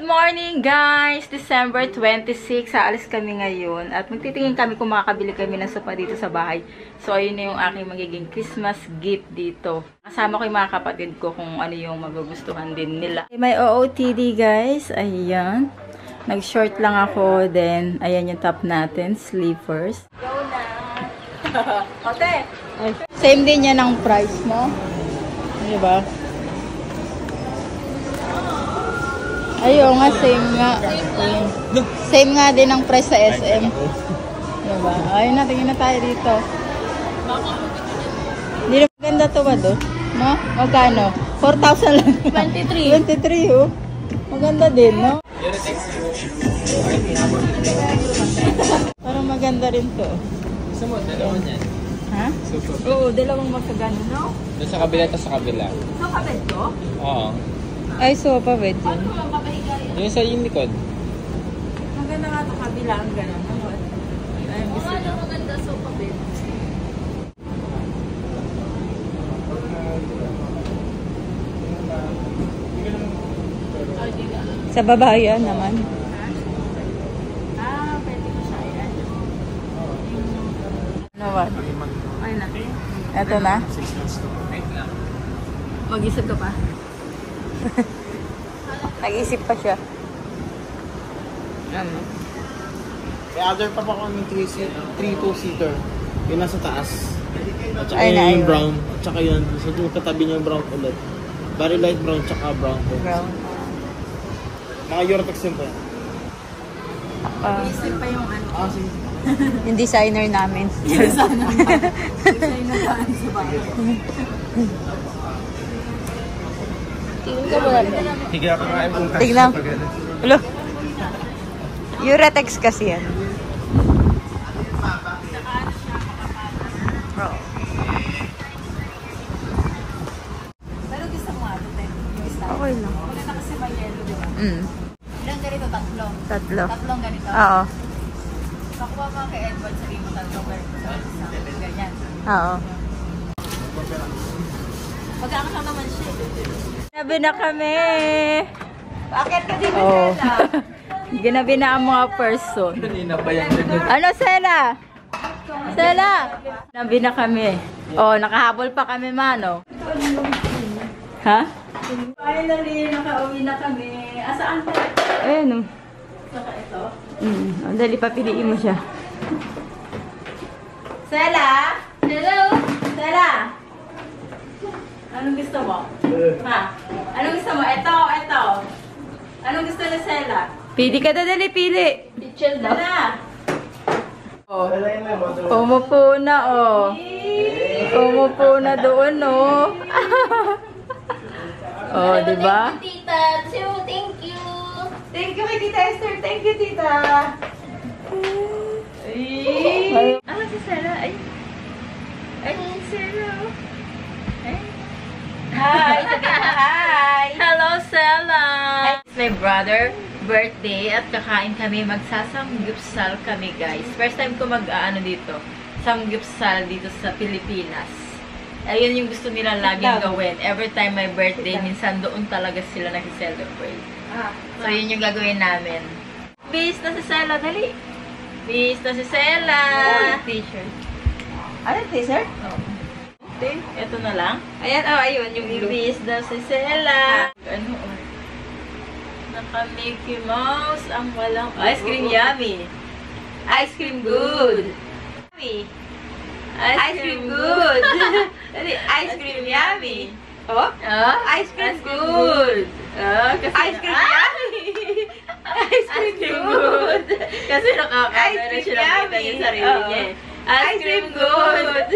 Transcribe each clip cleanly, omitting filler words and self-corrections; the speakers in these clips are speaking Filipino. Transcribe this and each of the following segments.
Good morning guys! December 26, aalis kami ngayon at magtitingin kami kung makakabili kami ng sopa dito sa bahay. So ayun na yung aking magiging Christmas gift dito. Kasama ko yung mga kapatid ko kung ano yung magugustuhan din nila. May OOTD guys, ayan. Nag-short lang ako, then ayan yung top natin, sleepers. Go na! Ote! Same din yan ang price mo. Diba? Ayun nga, same nga. Same nga din ang price sa SM. Diba? Ayun na, tingin na tayo dito. Hindi na maganda ito ba do? No? Magkano? 4,000 lang. 23. 23 oh. Maganda din, no? Parang maganda rin to. Gusto mo, dalawa niyan. Ha? Oo, dalawang magkagano, no? Doon sa kabila, tapos sa kabila. So, kabed ko? Oo. Ay, sopa bed yun. Yung sa yung likod. Maganda nga ito kabila ang gano'n. Ay, gusto na. Maganda sopa bed. Sa babayan naman. Ah, pwede ko siya. Ano ba? Ay na. Ito na? Mag-isip ka pa? Nag-isip pa siya. Ano? May other pa pa kami 3-2-seater. Yung nasa taas. At saka Ay, yung brown. At saka yun. So yung katabi niya yung brown ulit. Very light brown tsaka brown. Brown. Mga Eurotex yun pa. Nag-isip pa yung ano. Ah, sige. Yung designer namin. Designer namin. Designer namin sa bahay. Tingnan ka muna. Sige ako nga yung Tignan. Hello. Eurotex kasi yan. Pero gusto mo nga ito, okay lang. Maganda kasi may yellow, di ba? Ilang ganito? Tatlo? Tatlo. Tatlong ganito? Oo. Nakuha mo kay Edward, sabi mo tatlong ganito. Ganyan. Oo. Magkano lang naman siya. Ginabi na kami. Bakit ka dito, Sela? Ginabi na ang mga person. Ano, Sela? Sela? Ginabi na kami. Oh, nakahabol pa kami, mano. Ha? Finally, nakauwi na kami. Asaan ka? Ayun, oh. Saka ito? Dali, papiliin mo siya. Sela? Hello? Sela? Anong gusto mo? Ha? Anong gusto mo? Ito, ito. Anong gusto ni Sela? Pili ka na, dali, pili. Pichel na. Oh. Umupo na, oh. Umupo na doon, oh. Oh, diba? Thank you, Tita. Thank you. Thank you kay Tita Esther. Thank you, Tita. Ay. Ano si Sela? Ay. Ay, Sela. Ay. Hi! Hi! Hello, Sela! It's my brother birthday at kakain kami. Magsasamgyupsal kami, guys. First time ko mag-ano dito. Samgyupsal dito sa Pilipinas. Ayun yung gusto nila laging gawin. Every time my birthday, minsan doon talaga sila nag-celebrate. So, yun yung gagawin namin. Bis na si Sela, dali! Bis na si Sela! T-shirt. Ano t-shirt? Oo. Ito na lang. Ayan, oh, ayun, yung ibis na si Sela. Ano, oh. Naka-Mickey Mouse ang walang... Ice cream yummy. Ice cream good. Yummy. Ice cream good. Ice cream yummy. Oh? Ice cream good. Ice cream yummy. Ice cream good. Kasi nakaka-meron siya nakita yung sarili niya. Ice cream good.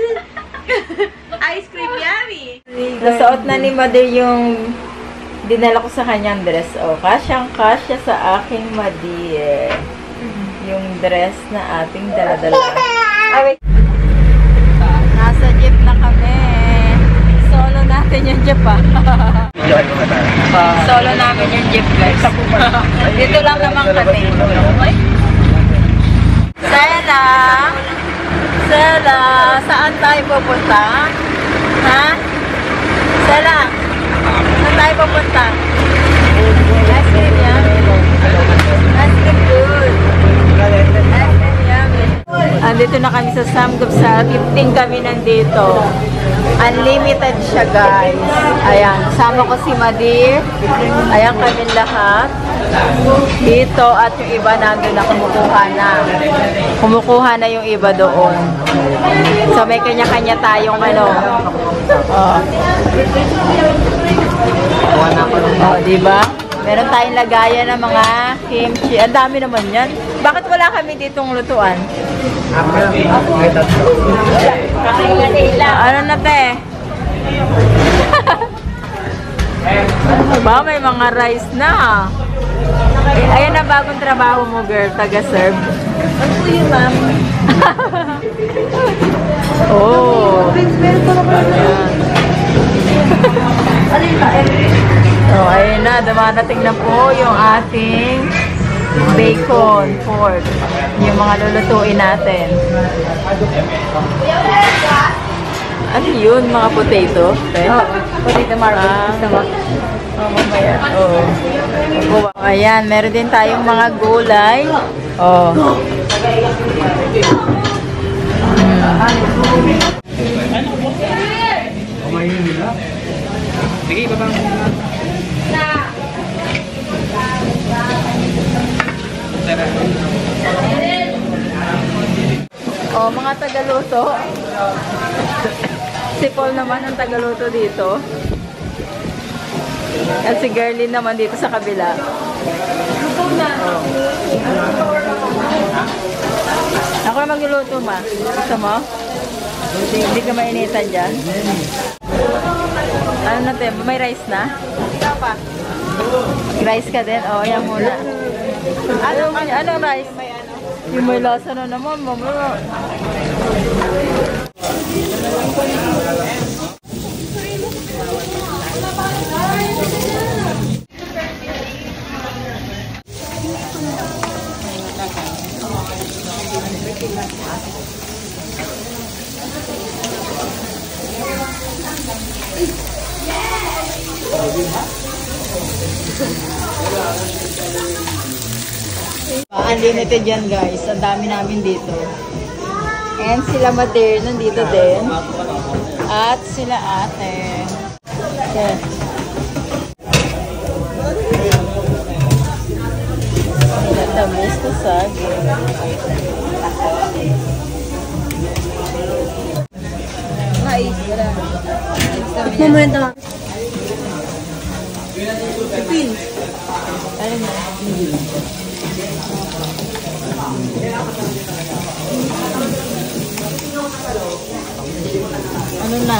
Ice cream yummy. Nasuot na ni Mother yung dinala ko sa kanyang dress. O, kasyang-kasya sa aking Mother. Yung dress na ating daladala. Wait. Nasa jeep na kami. Solo natin yung jeep, Solo namin yung jeep, guys. Dito lang naman kami. Sela! Sela! Saan tayo pupunta? Ha? Sela! Saan tayo pupunta? Ice cream yan? Nandito na kami sa Samgyeopsal. 15 kami nandito. Unlimited siya, guys. Ayan. Sama ko si Madir. Ayan kami lahat. Dito at yung iba nandun na kumukuha na. Kumukuha na yung iba doon. So may kanya-kanya tayong ano. Oh. Oh, diba? Meron tayong lagayan ng mga kimchi. Ang dami naman yan. Bakit wala kami ditong lutuan? Ano na, te? Ba, may mga rice na. Ayan na bagong trabaho mo, girl. Taga-serve. Ano po yun, ma'am? Oh. So, ayun na. Dumarating na po yung ating bacon, pork. Yung mga lulutuin natin. Ano yun? Mga potato? Potato marble. Oh, mamaya. Oo. Ayan, meron din tayong mga gulay. Oh. Sige, babang. Oh, mga tagaluto. Si Paul naman ang tagaluto dito. At si Gerlin naman dito sa kabila. Oh. Ako na magluluto, ma. Gusto mo? Hindi ka mainitan dyan. Ano natin? May rice na? Rice ka din? Oo, yan muna. Anong rice? Yung may lasa na naman, mamaya. Unlimited yan, guys. Ang dami namin dito. And sila Madir nandito din. At sila ate. Okay. Tamis ko sagi. Mais, wala. Momento. Pin. Ano na? Ano na?